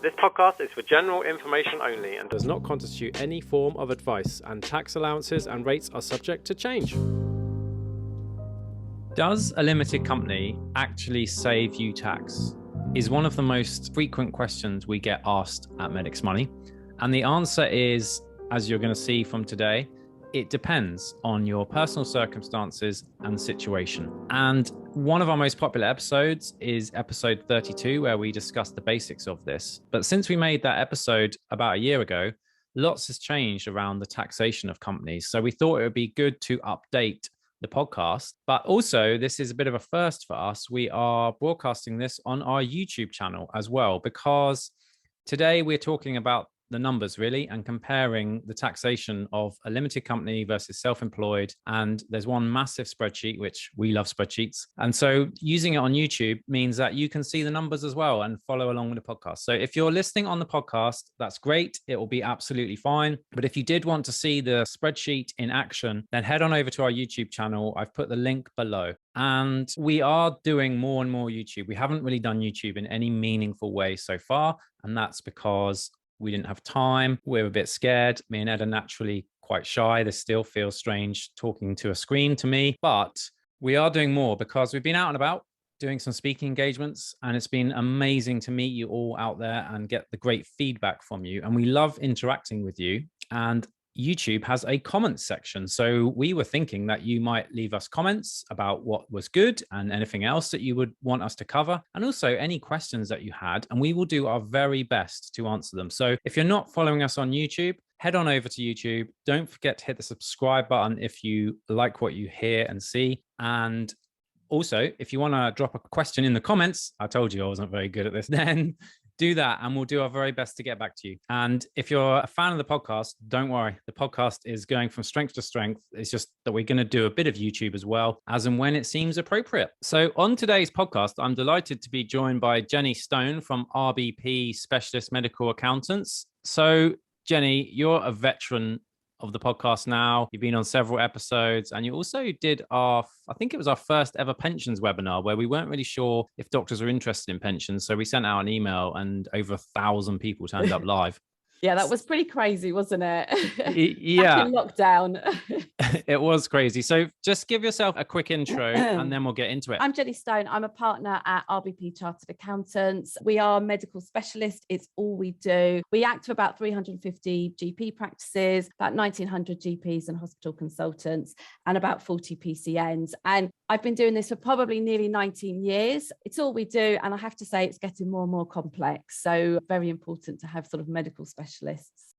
This podcast is for general information only and does not constitute any form of advice, and tax allowances and rates are subject to change. Does a limited company actually save you tax? Is one of the most frequent questions we get asked at Medix Money. And the answer is, as you're going to see from today, it depends on your personal circumstances and situation. And one of our most popular episodes is episode 32, where we discuss the basics of this. But since we made that episode about a year ago, lots has changed around the taxation of companies. So we thought it would be good to update the podcast. But also, this is a bit of a first for us. We are broadcasting this on our YouTube channel as well, because today we're talking about the numbers really and comparing the taxation of a limited company versus self-employed. And there's one massive spreadsheet, which we love spreadsheets. And so using it on YouTube means that you can see the numbers as well and follow along with the podcast. So if you're listening on the podcast, that's great. It will be absolutely fine. But if you did want to see the spreadsheet in action, then head on over to our YouTube channel. I've put the link below. And we are doing more and more YouTube. We haven't really done YouTube in any meaningful way so far. And that's because we didn't have time. We were a bit scared. Me and Ed are naturally quite shy. This still feels strange talking to a screen to me, but we are doing more because we've been out and about doing some speaking engagements, and it's been amazing to meet you all out there and get the great feedback from you. And we love interacting with you. And YouTube has a comments section. So we were thinking that you might leave us comments about what was good and anything else that you would want us to cover, and also any questions that you had, and we will do our very best to answer them. So if you're not following us on YouTube, head on over to YouTube. Don't forget to hit the subscribe button if you like what you hear and see. And also, if you want to drop a question in the comments, I told you I wasn't very good at this, then do that and we'll do our very best to get back to you. And if you're a fan of the podcast, don't worry. The podcast is going from strength to strength. It's just that we're going to do a bit of YouTube as well, as and when it seems appropriate. So on today's podcast, I'm delighted to be joined by Jenny Stone from RBP Specialist Medical Accountants. So Jenny, you're a veteran of the podcast now. You've been on several episodes, and you also did I think it was our first ever pensions webinar, where we weren't really sure if doctors were interested in pensions. So we sent out an email and over 1,000 people turned up live. Yeah, that was pretty crazy, wasn't it? Yeah. Back in lockdown. It was crazy. So just give yourself a quick intro and then we'll get into it. I'm Jenny Stone. I'm a partner at RBP Chartered Accountants. We are medical specialists. It's all we do. We act for about 350 GP practices, about 1,900 GPs and hospital consultants, and about 40 PCNs. And I've been doing this for probably nearly 19 years. It's all we do. And I have to say it's getting more and more complex. So very important to have sort of medical specialists.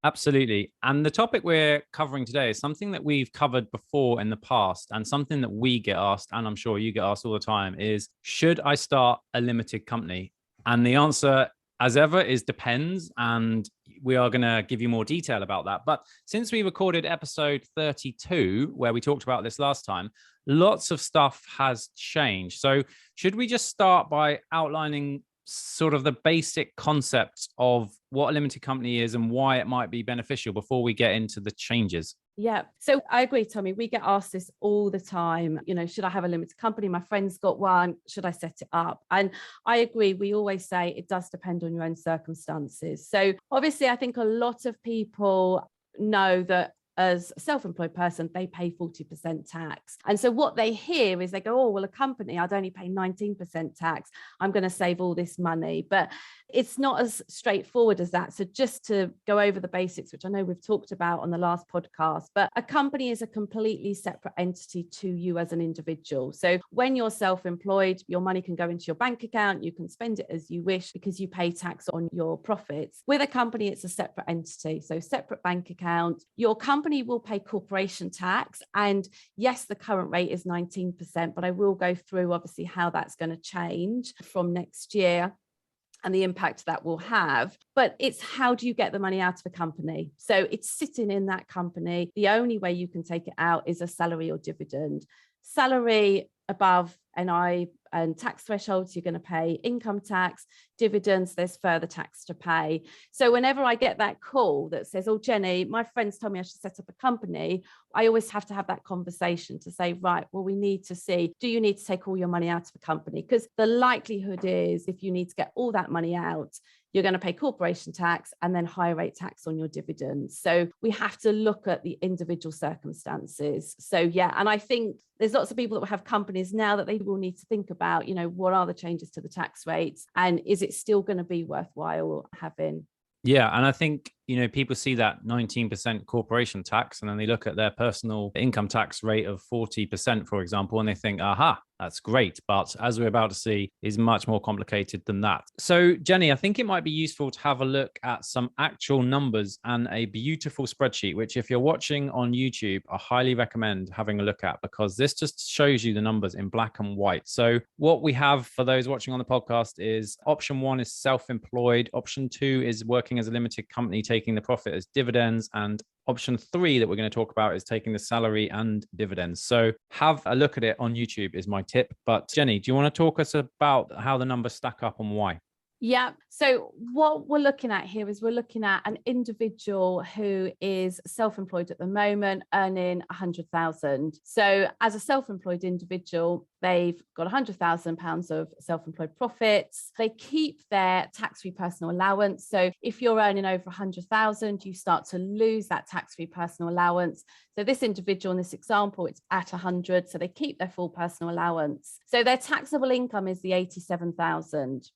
Absolutely. And the topic we're covering today is something that we've covered before in the past, and something that we get asked, and I'm sure you get asked all the time, is should I start a limited company? And the answer, as ever, is depends. And we are going to give you more detail about that. But since we recorded episode 32, where we talked about this last time, lots of stuff has changed. So should we just start by outlining sort of the basic concepts of what a limited company is and why it might be beneficial before we get into the changes? Yeah. So I agree, Tommy. We get asked this all the time. You know, should I have a limited company? My friend's got one. Should I set it up? And I agree. We always say it does depend on your own circumstances. So obviously, I think a lot of people know that as a self-employed person, they pay 40% tax. And so what they hear is they go, oh, well, a company, I'd only pay 19% tax. I'm going to save all this money. But it's not as straightforward as that. So just to go over the basics, which I know we've talked about on the last podcast, but a company is a completely separate entity to you as an individual. So when you're self-employed, your money can go into your bank account. You can spend it as you wish because you pay tax on your profits. With a company, it's a separate entity. So separate bank account. Your company will pay corporation tax. And yes, the current rate is 19%, but I will go through obviously how that's going to change from next year and the impact that will have. But it's how do you get the money out of a company? So it's sitting in that company. The only way you can take it out is a salary or dividend. Salary above NI and tax thresholds, you're going to pay income tax. Dividends, there's further tax to pay. So whenever I get that call that says, oh, Jenny, my friends told me I should set up a company, I always have to have that conversation to say, right, well, we need to see, do you need to take all your money out of a company? Because the likelihood is if you need to get all that money out, you're going to pay corporation tax and then higher rate tax on your dividends. So we have to look at the individual circumstances. So yeah, and I think there's lots of people that will have companies now that they will need to think about, what are the changes to the tax rates and is it still going to be worthwhile having? Yeah. And I think, people see that 19% corporation tax and then they look at their personal income tax rate of 40%, for example, and they think, aha, that's great. But as we're about to see, is much more complicated than that. So, Jenny, I think it might be useful to have a look at some actual numbers and a beautiful spreadsheet, which if you're watching on YouTube, I highly recommend having a look at because this just shows you the numbers in black and white. So what we have for those watching on the podcast is option 1 is self-employed. Option 2 is working as a limited company, taking the profit as dividends. And option 3 that we're going to talk about is taking the salary and dividends. So have a look at it on YouTube is my tip. But Jenny, do you want to talk us about how the numbers stack up and why? Yeah. So what we're looking at here is we're looking at an individual who is self-employed at the moment, earning 100,000. So as a self-employed individual, they've got £100,000 of self-employed profits. They keep their tax-free personal allowance. So if you're earning over 100,000, you start to lose that tax-free personal allowance. So this individual in this example, it's at 100. So they keep their full personal allowance. So their taxable income is the 87,000.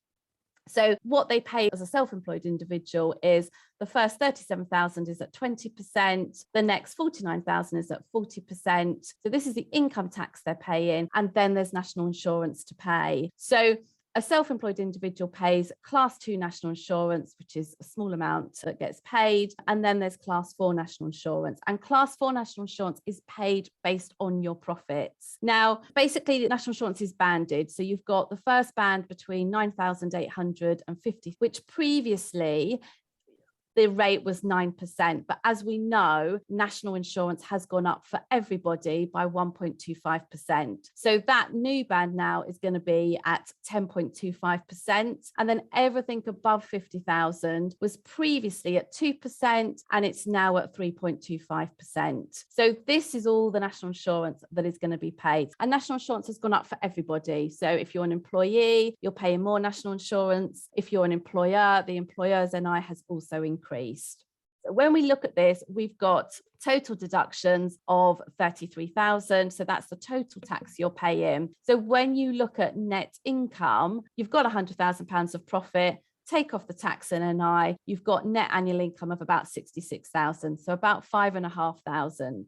So what they pay as a self-employed individual is the first 37,000 is at 20%, the next 49,000 is at 40%. So this is the income tax they're paying, and then there's national insurance to pay. So a self-employed individual pays class 2 national insurance, which is a small amount that gets paid. And then there's class 4 national insurance. And class 4 national insurance is paid based on your profits. Now, basically, the national insurance is banded. So you've got the first band between 9,850, which previously the rate was 9%. But as we know, national insurance has gone up for everybody by 1.25%. So that new band now is going to be at 10.25%. And then everything above 50,000 was previously at 2% and it's now at 3.25%. So this is all the national insurance that is going to be paid. And national insurance has gone up for everybody. So if you're an employee, you're paying more national insurance. If you're an employer, the employer's NI has also increased. So when we look at this, we've got total deductions of 33,000. So that's the total tax you're paying. So when you look at net income, you've got £100,000 of profit, take off the tax and NI, you've got net annual income of about 66,000. So about 5,500.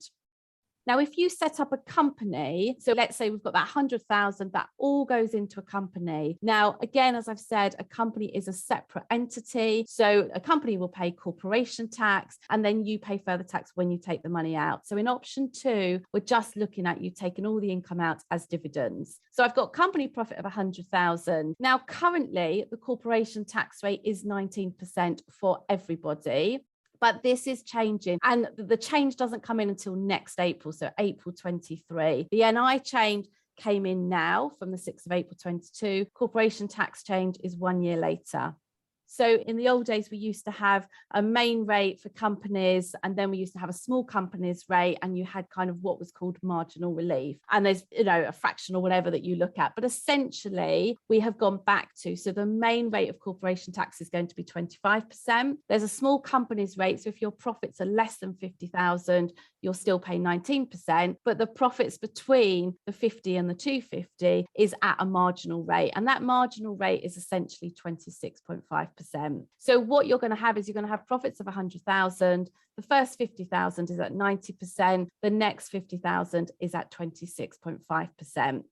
Now, if you set up a company, so let's say we've got that 100,000, that all goes into a company. Now, again, as I've said, a company is a separate entity. So a company will pay corporation tax and then you pay further tax when you take the money out. So in option 2, we're just looking at you taking all the income out as dividends. So I've got company profit of 100,000. Now, currently, the corporation tax rate is 19% for everybody. But this is changing and the change doesn't come in until next April, so April 23. The NI change came in now from the 6th of April 22. Corporation tax change is 1 year later. So in the old days, we used to have a main rate for companies, and then we used to have a small companies rate, and you had kind of what was called marginal relief. And there's, a fraction or whatever that you look at. But essentially, we have gone back to, so the main rate of corporation tax is going to be 25%. There's a small companies rate. So if your profits are less than 50,000, you'll still pay 19%. But the profits between the 50 and the 250 is at a marginal rate. And that marginal rate is essentially 26.5%. So what you're going to have is you're going to have profits of 100,000. The first 50,000 is at 90%. The next 50,000 is at 26.5%.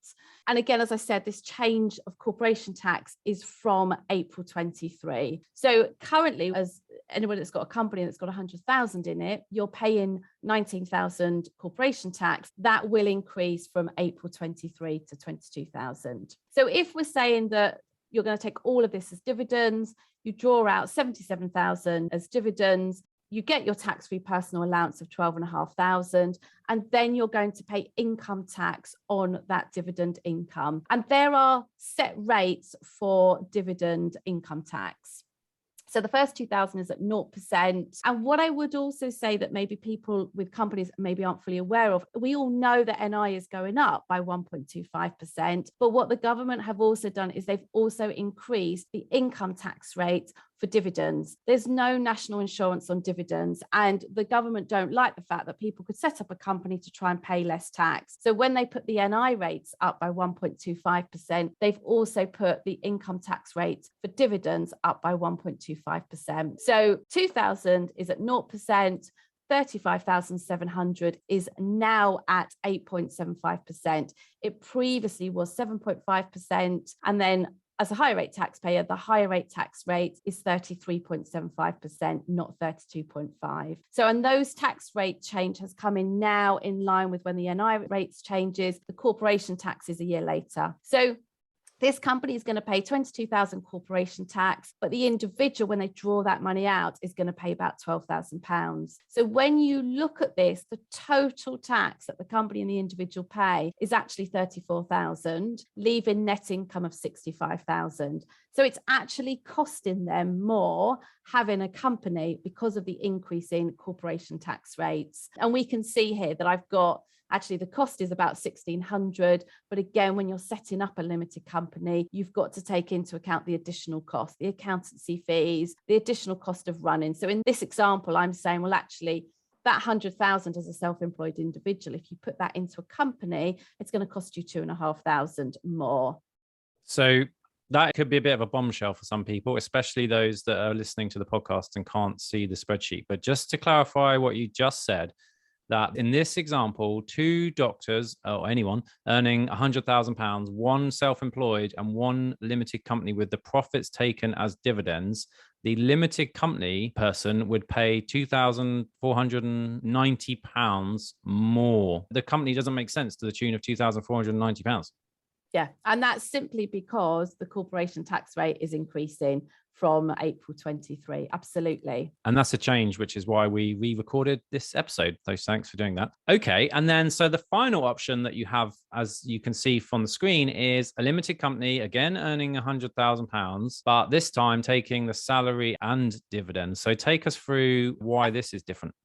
And again, as I said, this change of corporation tax is from April 23. So currently, as anyone that's got a company that's got 100,000 in it, you're paying 19,000 corporation tax. That will increase from April 23 to 22,000. So if we're saying that you're going to take all of this as dividends, you draw out 77,000 as dividends, you get your tax-free personal allowance of 12,500, and then you're going to pay income tax on that dividend income. And there are set rates for dividend income tax. So the first 2,000 is at 0%. And what I would also say that maybe people with companies maybe aren't fully aware of, we all know that NI is going up by 1.25%. But what the government have also done is they've also increased the income tax rate for dividends. There's no national insurance on dividends, and the government don't like the fact that people could set up a company to try and pay less tax. So when they put the NI rates up by 1.25%, they've also put the income tax rate for dividends up by 1.25%. So 2,000 is at 0%. 35,700 is now at 8.75%. It previously was 7.5%. And then as a higher rate taxpayer, the higher rate tax rate is 33.75%, not 32.5%. So, and those tax rate change has come in now in line with when the NI rates changes. The corporation tax is a year later. So this company is going to pay 22,000 corporation tax, but the individual, when they draw that money out, is going to pay about £12,000. So when you look at this, the total tax that the company and the individual pay is actually 34,000, leaving net income of 65,000. So it's actually costing them more having a company because of the increase in corporation tax rates. And we can see here that I've got actually the cost is about 1,600. But again, when you're setting up a limited company, you've got to take into account the additional cost, the accountancy fees, the additional cost of running. So in this example, I'm saying, well, actually, that 100,000 as a self-employed individual, if you put that into a company, it's going to cost you 2,500 more. So that could be a bit of a bombshell for some people, especially those that are listening to the podcast and can't see the spreadsheet. But just to clarify what you just said, that in this example, two doctors or anyone earning £100,000, one self-employed and one limited company with the profits taken as dividends, the limited company person would pay £2,490 more. The company doesn't make sense to the tune of £2,490. Yeah, and that's simply because the corporation tax rate is increasing from April 23. Absolutely. And that's a change, which is why we re-recorded this episode. So thanks for doing that. Okay. And then, so the final option that you have, as you can see from the screen, is a limited company, again, earning £100,000, but this time taking the salary and dividends. So take us through why this is different.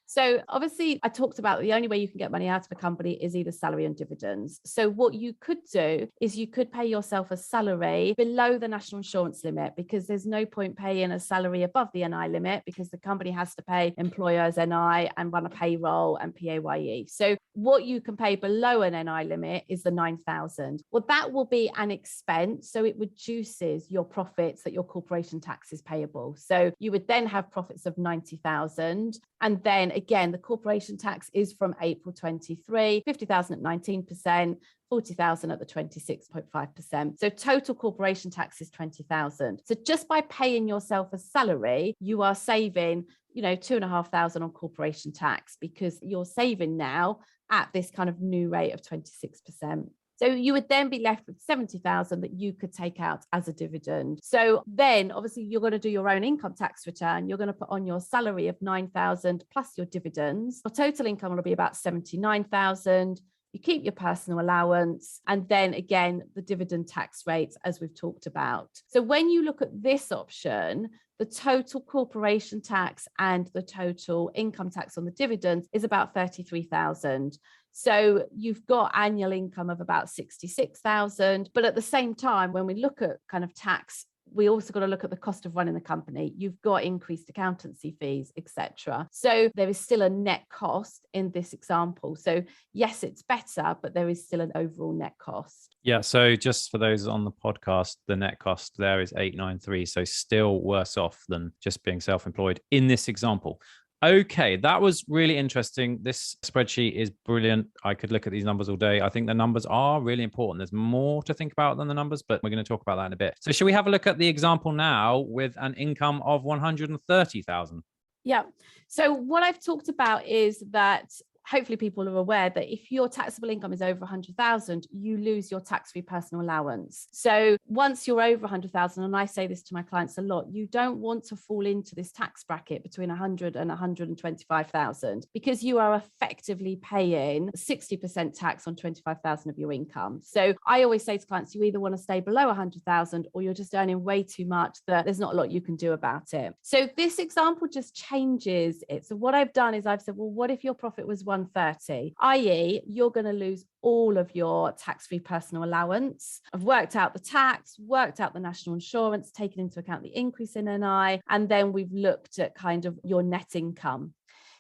So obviously, I talked about the only way you can get money out of a company is either salary and dividends. So what you could do is you could pay yourself a salary below the national insurance limit, because there's no point paying a salary above the NI limit, because the company has to pay employers NI and run a payroll and PAYE. So what you can pay below an NI limit is the 9,000. Well, that will be an expense. So it reduces your profits that your corporation tax is payable. So you would then have profits of 90,000. And then again, the corporation tax is from April 23, 50,000 at 19%, 40,000 at the 26.5%. So total corporation tax is 20,000. So just by paying yourself a salary, you are saving, 2,500 on corporation tax, because you're saving now at this kind of new rate of 26%. So you would then be left with 70,000 that you could take out as a dividend. So then obviously you're going to do your own income tax return. You're going to put on your salary of 9,000 plus your dividends. Your total income will be about 79,000. You keep your personal allowance, and then again, the dividend tax rates, as we've talked about. So when you look at this option, the total corporation tax and the total income tax on the dividends is about 33,000. So you've got annual income of about 66,000. But at the same time, when we look at kind of tax, we also got to look at the cost of running the company. You've got increased accountancy fees, etc. So there is still a net cost in this example. So yes, it's better, but there is still an overall net cost. Yeah. So just for those on the podcast, the net cost there is 893. So still worse off than just being self-employed in this example. Okay, that was really interesting. This spreadsheet is brilliant. I could look at these numbers all day. I think the numbers are really important. There's more to think about than the numbers, but we're going to talk about that in a bit. So should we have a look at the example now with an income of 130,000? Yeah. So what I've talked about is that hopefully people are aware that if your taxable income is over 100,000, you lose your tax-free personal allowance. So once you're over 100,000, and I say this to my clients a lot, you don't want to fall into this tax bracket between 100 and 125,000, because you are effectively paying 60% tax on 25,000 of your income. So I always say to clients, you either want to stay below 100,000 or you're just earning way too much that there's not a lot you can do about it. So this example just changes it. So what I've done is I've said, well, what if your profit was 130, i.e. you're going to lose all of your tax-free personal allowance. I've worked out the tax, worked out the national insurance, taken into account the increase in NI, and then we've looked at kind of your net income.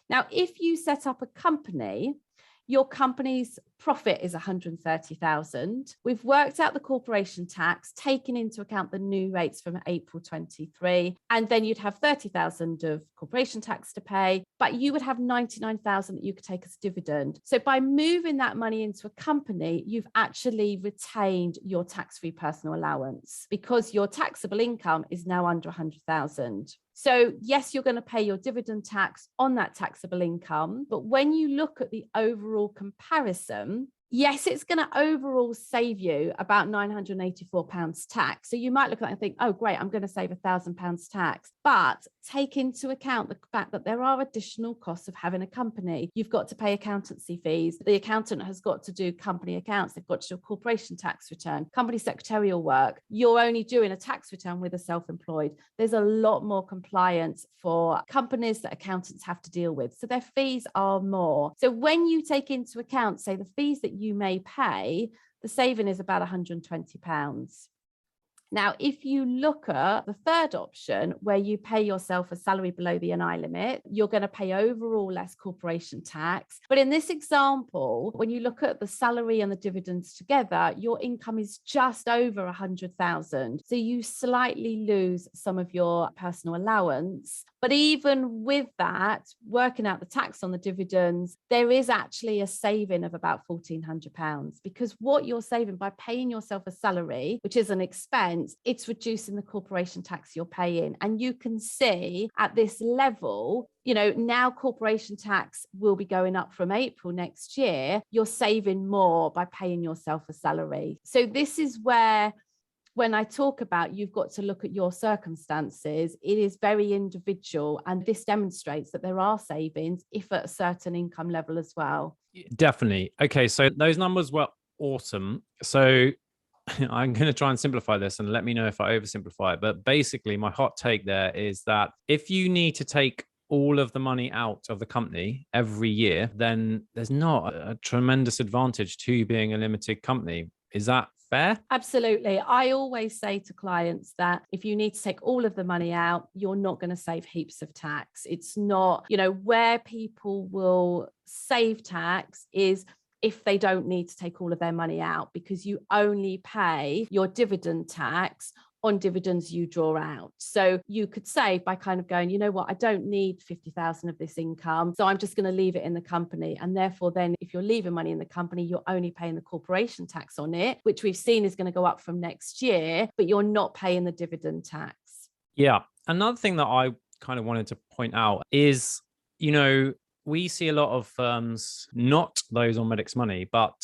Now, if you set up a company, your company's profit is 130,000. We've worked out the corporation tax, taken into account the new rates from April 23, and then you'd have 30,000 of corporation tax to pay, but you would have 99,000 that you could take as dividend. So by moving that money into a company, you've actually retained your tax-free personal allowance because your taxable income is now under 100,000. So yes, you're going to pay your dividend tax on that taxable income, but when you look at the overall comparison, yes, it's going to overall save you about £984 tax. So you might look at that and think, oh, great, I'm going to save £1,000 tax. But take into account the fact that there are additional costs of having a company. You've got to pay accountancy fees. The accountant has got to do company accounts. They've got to do a corporation tax return, company secretarial work. You're only doing a tax return with a self-employed. There's a lot more compliance for companies that accountants have to deal with. So their fees are more. So when you take into account, say, the fees that you may pay, the saving is about £120. Now, if you look at the third option, where you pay yourself a salary below the NI limit, you're going to pay overall less corporation tax. But in this example, when you look at the salary and the dividends together, your income is just over 100,000. So you slightly lose some of your personal allowance. But even with that, working out the tax on the dividends, there is actually a saving of about £1,400, because what you're saving by paying yourself a salary, which is an expense, it's reducing the corporation tax you're paying. And you can see at this level, you know, now corporation tax will be going up from April next year. You're saving more by paying yourself a salary. So this is where, when I talk about you've got to look at your circumstances, it is very individual. And this demonstrates that there are savings if at a certain income level as well. Definitely. Okay, so those numbers were awesome. So I'm going to try and simplify this and let me know if I oversimplify it. But basically, my hot take there is that if you need to take all of the money out of the company every year, then there's not a tremendous advantage to being a limited company. Is that fair? Absolutely. I always say to clients that if you need to take all of the money out, you're not going to save heaps of tax. It's not, you know, where people will save tax is if they don't need to take all of their money out, because you only pay your dividend tax on dividends you draw out. So you could save by kind of going, you know what, I don't need 50,000 of this income, so I'm just going to leave it in the company. And therefore, then if you're leaving money in the company, you're only paying the corporation tax on it, which we've seen is going to go up from next year, but you're not paying the dividend tax. Yeah. Another thing that I kind of wanted to point out is, you know, we see a lot of firms, not those on Medic's Money, but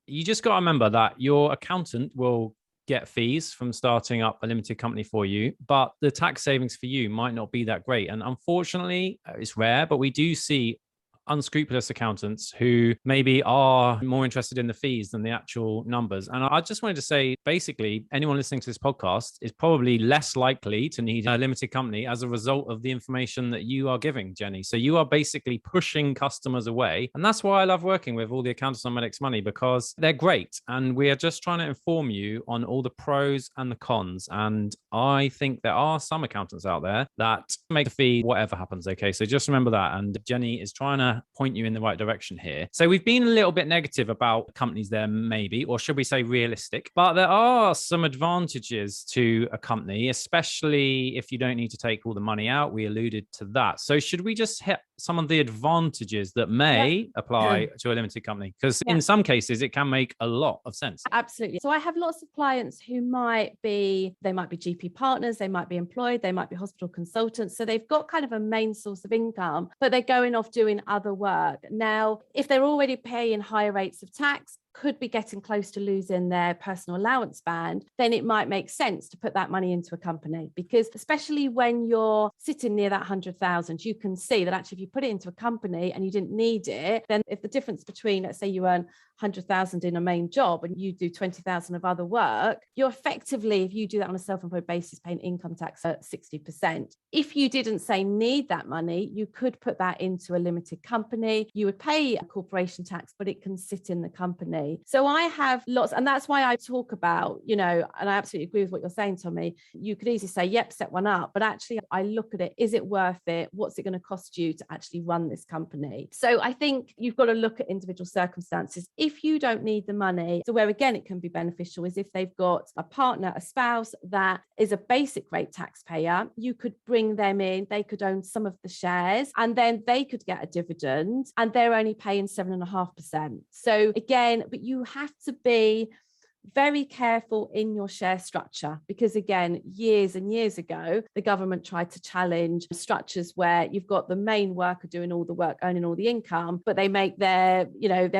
you just got to remember that your accountant will get fees from starting up a limited company for you, but the tax savings for you might not be that great. And unfortunately, it's rare, but we do see unscrupulous accountants who maybe are more interested in the fees than the actual numbers. And I just wanted to say, basically, anyone listening to this podcast is probably less likely to need a limited company as a result of the information that you are giving, Jenny. So you are basically pushing customers away. And that's why I love working with all the accountants on Medic's Money, because they're great. And we are just trying to inform you on all the pros and the cons. And I think there are some accountants out there that make a fee whatever happens. Okay, so just remember that. And Jenny is trying to point you in the right direction here. So we've been a little bit negative about companies there, maybe, or should we say realistic, but there are some advantages to a company, especially if you don't need to take all the money out. We alluded to that. So should we just some of the advantages that may apply to a limited company? Because in some cases, it can make a lot of sense. Absolutely. So I have lots of clients who might be GP partners, they might be employed, they might be hospital consultants. So they've got kind of a main source of income, but they're going off doing other work. Now, if they're already paying higher rates of tax, could be getting close to losing their personal allowance band, then it might make sense to put that money into a company, because especially when you're sitting near that 100,000, you can see that actually if you put it into a company and you didn't need it, then if the difference between, let's say you earn 100,000 in a main job and you do 20,000 of other work, you're effectively, if you do that on a self-employed basis, paying income tax at 60%. If you didn't say need that money, you could put that into a limited company. You would pay a corporation tax, but it can sit in the company. So I have lots, and that's why I talk about, and I absolutely agree with what you're saying, Tommy. You could easily say, yep, set one up, but actually I look at it, is it worth it? What's it going to cost you to actually run this company? So I think you've got to look at individual circumstances. If you don't need the money, so where again it can be beneficial is if they've got a partner, a spouse that is a basic rate taxpayer, you could bring them in, they could own some of the shares, and then they could get a dividend, and they're only paying 7.5%. So again, but you have to be very careful in your share structure, because again, years and years ago, the government tried to challenge structures where you've got the main worker doing all the work, earning all the income, but they make their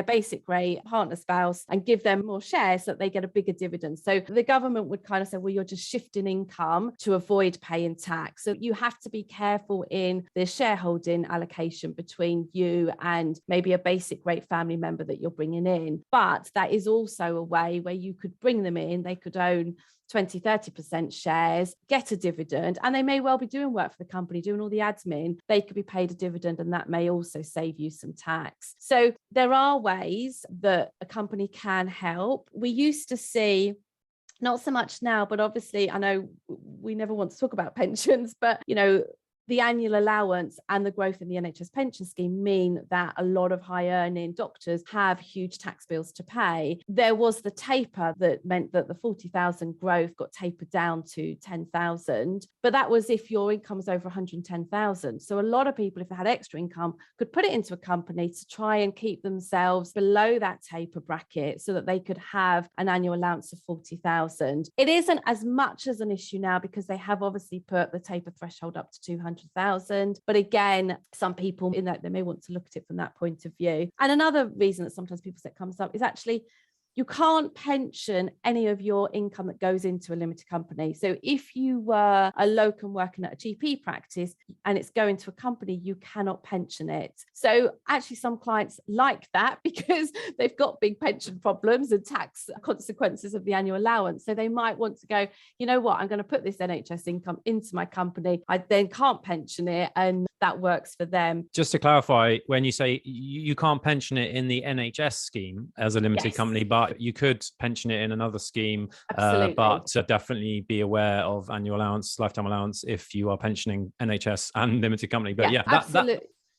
basic rate partner, spouse, and give them more shares so that they get a bigger dividend. So the government would kind of say, well, you're just shifting income to avoid paying tax. So you have to be careful in the shareholding allocation between you and maybe a basic rate family member that you're bringing in. But that is also a way where you could bring them in, they could own 20-30% shares, get a dividend, and they may well be doing work for the company, doing all the admin. They could be paid a dividend, and that may also save you some tax. So there are ways that a company can help. We used to see, not so much now, but obviously I know we never want to talk about pensions, but the annual allowance and the growth in the NHS pension scheme mean that a lot of high earning doctors have huge tax bills to pay. There was the taper that meant that the 40,000 growth got tapered down to 10,000, but that was if your income was over 110,000. So a lot of people, if they had extra income, could put it into a company to try and keep themselves below that taper bracket so that they could have an annual allowance of 40,000. It isn't as much as an issue now because they have obviously put the taper threshold up to 200,000. But again, some people in that they may want to look at it from that point of view. And another reason that sometimes people say comes up is actually you can't pension any of your income that goes into a limited company. So if you were a locum working at a GP practice and it's going to a company, you cannot pension it. So actually some clients like that because they've got big pension problems and tax consequences of the annual allowance. So they might want to go, you know what, I'm going to put this NHS income into my company. I then can't pension it, and that works for them. Just to clarify, when you say you can't pension it in the NHS scheme as a limited company, but you could pension it in another scheme, but definitely be aware of annual allowance, lifetime allowance if you are pensioning NHS and limited company. But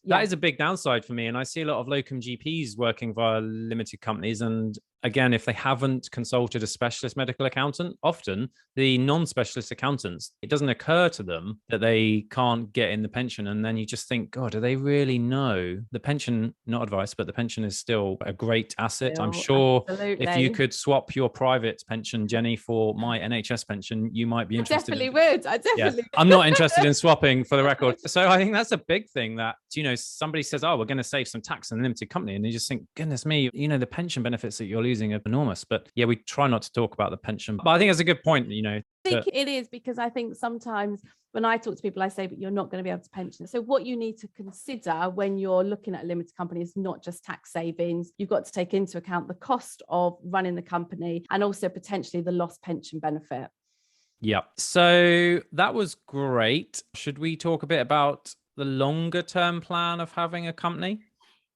that is a big downside for me. And I see a lot of locum GPs working via limited companies. And again, if they haven't consulted a specialist medical accountant, often the non-specialist accountants, it doesn't occur to them that they can't get in the pension. And then you just think, God, do they really know the pension? Not advice, but the pension is still a great asset. I'm sure if you could swap your private pension, Jenny, for my NHS pension, you might be interested. I definitely would. I'm not interested in swapping, for the record. So I think that's a big thing that, somebody says, oh, we're going to save some tax in a limited company. And you just think, goodness me, the pension benefits that you're losing are enormous. But yeah, we try not to talk about the pension. But I think it's a good point, I think it is, because I think sometimes when I talk to people, I say, but you're not going to be able to pension. So what you need to consider when you're looking at a limited company is not just tax savings. You've got to take into account the cost of running the company and also potentially the lost pension benefit. Yeah. So that was great. Should we talk a bit about the longer term plan of having a company?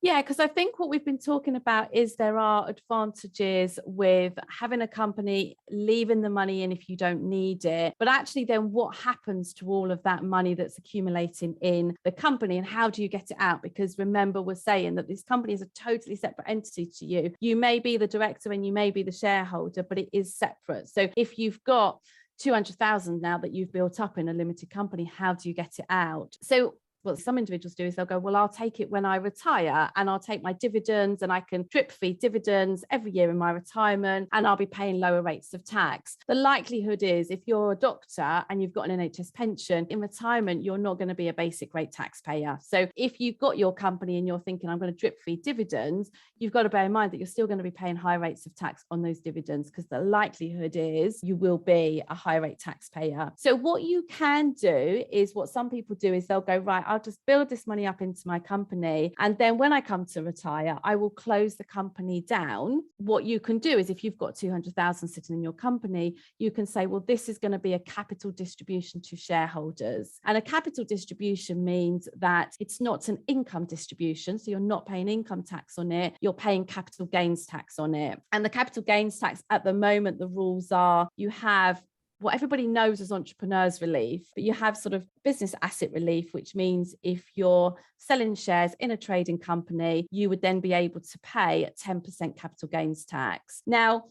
Yeah, because I think what we've been talking about is there are advantages with having a company, leaving the money in if you don't need it. But actually then what happens to all of that money that's accumulating in the company, and how do you get it out? Because remember, we're saying that this company is a totally separate entity to you. You may be the director and you may be the shareholder, but it is separate. So if you've got 200,000 now that you've built up in a limited company, how do you get it out? So what some individuals do is they'll go, well, I'll take it when I retire and I'll take my dividends and I can drip feed dividends every year in my retirement and I'll be paying lower rates of tax. The likelihood is if you're a doctor and you've got an NHS pension, in retirement, you're not going to be a basic rate taxpayer. So if you've got your company and you're thinking, I'm going to drip feed dividends, you've got to bear in mind that you're still going to be paying high rates of tax on those dividends, because the likelihood is you will be a high rate taxpayer. So what you can do is, what some people do is they'll go, right, I'll just build this money up into my company, and then when I come to retire, I will close the company down. What you can do is, if you've got 200,000 sitting in your company, you can say, well, this is going to be a capital distribution to shareholders. And a capital distribution means that it's not an income distribution, so you're not paying income tax on it, you're paying capital gains tax on it. And the capital gains tax at the moment, the rules are, you have what everybody knows as entrepreneurs relief, but you have sort of business asset relief, which means if you're selling shares in a trading company, you would then be able to pay 10% capital gains tax. Now,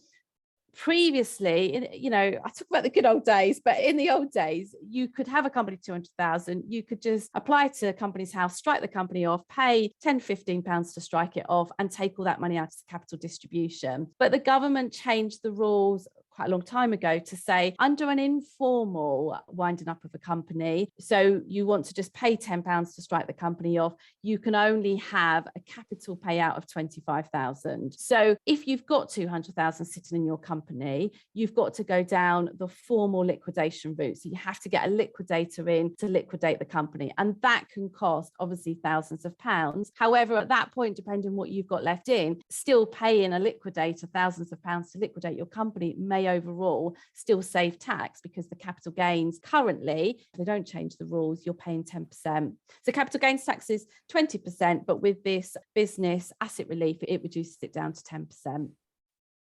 previously, I talk about the good old days, but in the old days, you could have a company 200,000, you could just apply to a company's house, strike the company off, pay 10, 15 pounds to strike it off and take all that money out as capital distribution. But the government changed the rules quite a long time ago to say, under an informal winding up of a company, so you want to just pay £10 to strike the company off, you can only have a capital payout of 25,000. So if you've got 200,000 sitting in your company, you've got to go down the formal liquidation route. So you have to get a liquidator in to liquidate the company, and that can cost obviously thousands of pounds. However, at that point, depending on what you've got left in, still paying a liquidator thousands of pounds to liquidate your company may overall still save tax, because the capital gains currently, if they don't change the rules, you're paying 10%. So capital gains tax is 20%, but with this business asset relief, it reduces it down to 10%.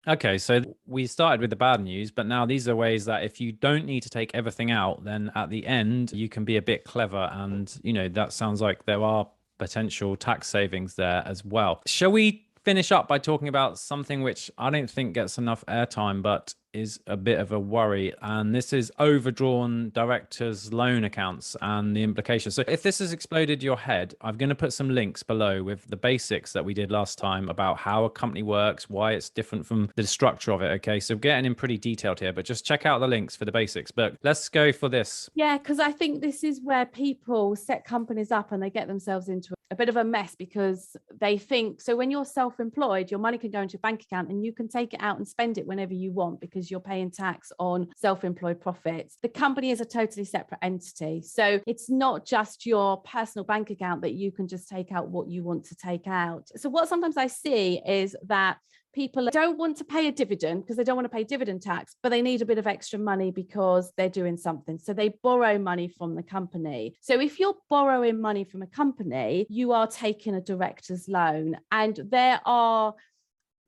Okay, so we started with the bad news, but now these are ways that if you don't need to take everything out, then at the end you can be a bit clever, and that sounds like there are potential tax savings there as well. Shall we finish up by talking about something which I don't think gets enough airtime, but is a bit of a worry, and this is overdrawn directors' loan accounts and the implications. So if this has exploded your head, I'm going to put some links below with the basics that we did last time about how a company works, why it's different from the structure of it. Okay, so getting in pretty detailed here, but just check out the links for the basics. But let's go for this. Yeah, because I think this is where people set companies up and they get themselves into a bit of a mess, because they think, so when you're self-employed, your money can go into a bank account and you can take it out and spend it whenever you want, because you're paying tax on self-employed profits. The company is a totally separate entity. So it's not just your personal bank account that you can just take out what you want to take out. So what sometimes I see is that people don't want to pay a dividend because they don't want to pay dividend tax, but they need a bit of extra money because they're doing something. So they borrow money from the company. So if you're borrowing money from a company, you are taking a director's loan, and there are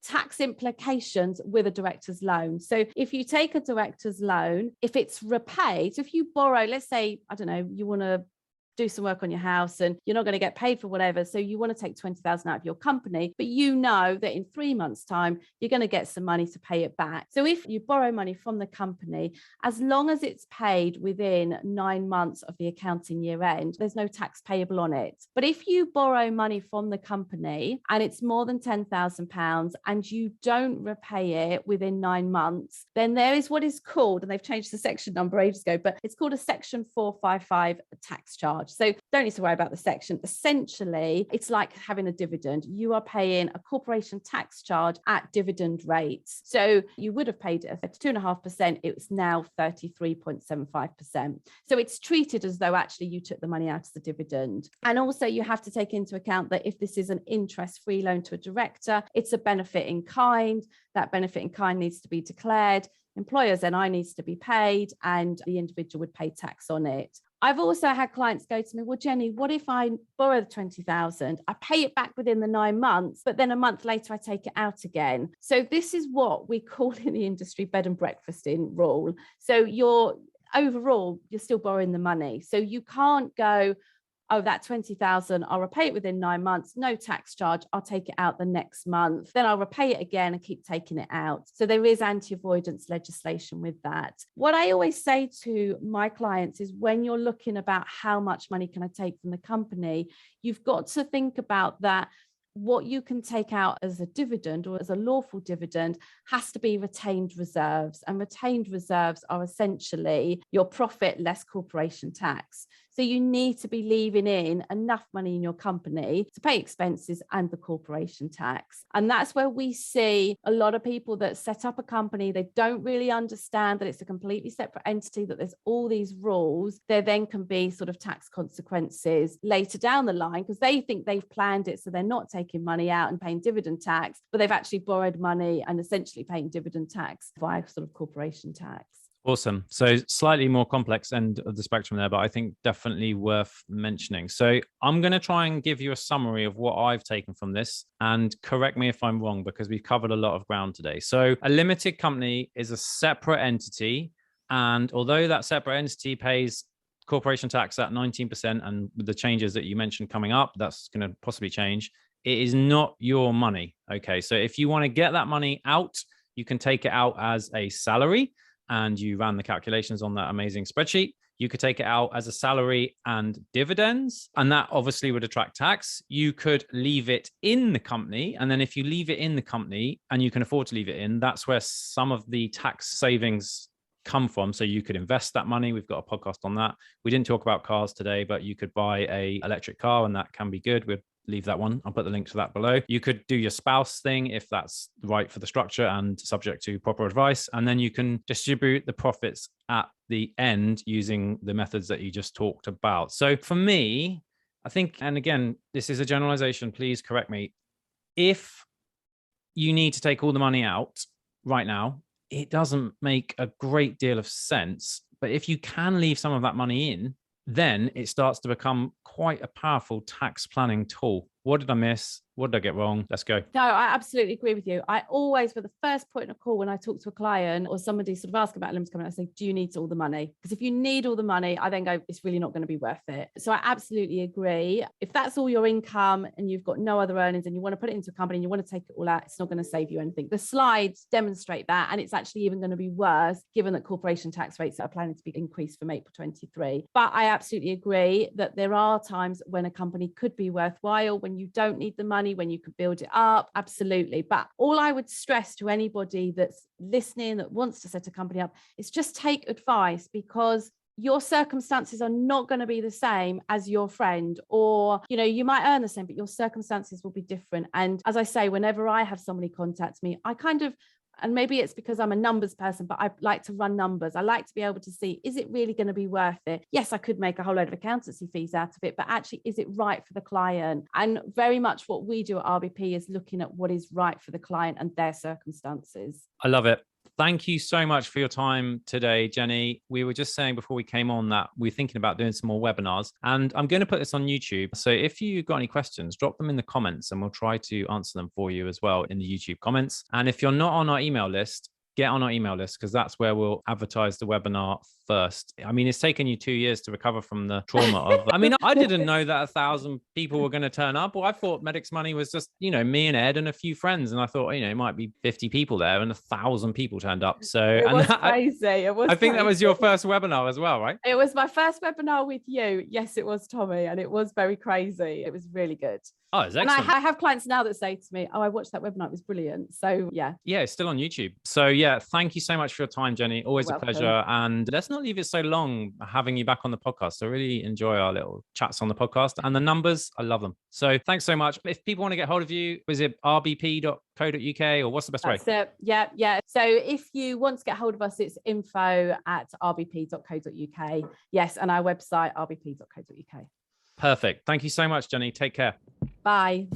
tax implications with a director's loan. So if you take a director's loan, if it's repaid, so if you borrow, let's say, I don't know, you want to do some work on your house and you're not going to get paid for whatever, so you want to take 20,000 out of your company, but you know that in 3 months' time you're going to get some money to pay it back. So if you borrow money from the company, as long as it's paid within 9 months of the accounting year end, there's no tax payable on it. But if you borrow money from the company and it's more than £10,000 and you don't repay it within 9 months, then there is what is called, and they've changed the section number ages ago, but it's called a section 455 tax charge. So don't need to worry about the section. Essentially, it's like having a dividend. You are paying a corporation tax charge at dividend rates. So you would have paid it at 2.5%. It's now 33.75%. So it's treated as though actually you took the money out as the dividend. And also you have to take into account that if this is an interest-free loan to a director, it's a benefit in kind. That benefit in kind needs to be declared. Employer's NI needs to be paid, and the individual would pay tax on it. I've also had clients go to me, well, Jenny, what if I borrow the 20,000, I pay it back within the 9 months, but then a month later I take it out again? So this is what we call in the industry bed and breakfasting rule. So you're still borrowing the money. So you can't go, oh, that 20,000, I'll repay it within 9 months, no tax charge, I'll take it out the next month. Then I'll repay it again and keep taking it out. So there is anti-avoidance legislation with that. What I always say to my clients is when you're looking about how much money can I take from the company, you've got to think about that. What you can take out as a dividend or as a lawful dividend has to be retained reserves. And retained reserves are essentially your profit less corporation tax. So you need to be leaving in enough money in your company to pay expenses and the corporation tax. And that's where we see a lot of people that set up a company, they don't really understand that it's a completely separate entity, that there's all these rules. There then can be sort of tax consequences later down the line because they think they've planned it so they're not taking money out and paying dividend tax, but they've actually borrowed money and essentially paying dividend tax via sort of corporation tax. Awesome. So slightly more complex end of the spectrum there, but I think definitely worth mentioning. So I'm going to try and give you a summary of what I've taken from this, and correct me if I'm wrong, because we've covered a lot of ground today. So a limited company is a separate entity. And although that separate entity pays corporation tax at 19%, and with the changes that you mentioned coming up, that's going to possibly change, it is not your money. Okay. So if you want to get that money out, you can take it out as a salary. And you ran the calculations on that amazing spreadsheet. You could take it out as a salary and dividends, and that obviously would attract tax. You could leave it in the company. And then if you leave it in the company and you can afford to leave it in, that's where some of the tax savings come from. So you could invest that money. We've got a podcast on that. We didn't talk about cars today, but you could buy an electric car and that can be good. We're leave that one. I'll put the link to that below. You could do your spouse thing if that's right for the structure and subject to proper advice. And then you can distribute the profits at the end using the methods that you just talked about. So for me, I think, and again, this is a generalization, please correct me. If you need to take all the money out right now, it doesn't make a great deal of sense. But if you can leave some of that money in, then it starts to become quite a powerful tax planning tool. What did I miss? What did I get wrong? Let's go. No, I absolutely agree with you. I always, for the first point of call, when I talk to a client or somebody sort of ask about a limited company, I say, do you need all the money? Because if you need all the money, I then go, it's really not going to be worth it. So I absolutely agree. If that's all your income and you've got no other earnings and you want to put it into a company and you want to take it all out, it's not going to save you anything. The slides demonstrate that. And it's actually even going to be worse, given that corporation tax rates are planning to be increased from April 23. But I absolutely agree that there are times when a company could be worthwhile, when you don't need the money, when you could build it up. Absolutely. But all I would stress to anybody that's listening, that wants to set a company up, is just take advice, because your circumstances are not going to be the same as your friend, or, you know, you might earn the same, but your circumstances will be different. And as I say, whenever I have somebody contact me, I kind of, and maybe it's because I'm a numbers person, but I like to run numbers. I like to be able to see, is it really going to be worth it? Yes, I could make a whole load of accountancy fees out of it, but actually, is it right for the client? And very much what we do at RBP is looking at what is right for the client and their circumstances. I love it. Thank you so much for your time today, Jenny. We were just saying before we came on that we're thinking about doing some more webinars, and I'm going to put this on YouTube. So if you've got any questions, drop them in the comments and we'll try to answer them for you as well in the YouTube comments. And if you're not on our email list, get on our email list, because that's where we'll advertise the webinar first. I mean, it's taken you 2 years to recover from the trauma of, I mean, I didn't know that 1,000 people were going to turn up. Well, I thought Medics Money was just, you know, me and Ed and a few friends. And I thought, you know, it might be 50 people there, and 1,000 people turned up. So it was crazy. I think that was your first webinar as well, right? It was my first webinar with you. Yes, it was, Tommy. And it was very crazy. It was really good. Oh, it's excellent. And I have clients now that say to me, oh, I watched that webinar. It was brilliant. So yeah. Yeah, it's still on YouTube. So yeah, thank you so much for your time, Jenny. Always a pleasure. And let's not leave it so long having you back on the podcast. I really enjoy our little chats on the podcast, and the numbers, I love them. So thanks so much. If people want to get hold of you, is it rbp.co.uk, or what's the best way? That's it. Yeah. So if you want to get hold of us, it's info@rbp.co.uk. Yes. And our website, rbp.co.uk. Perfect. Thank you so much, Jenny. Take care. Bye.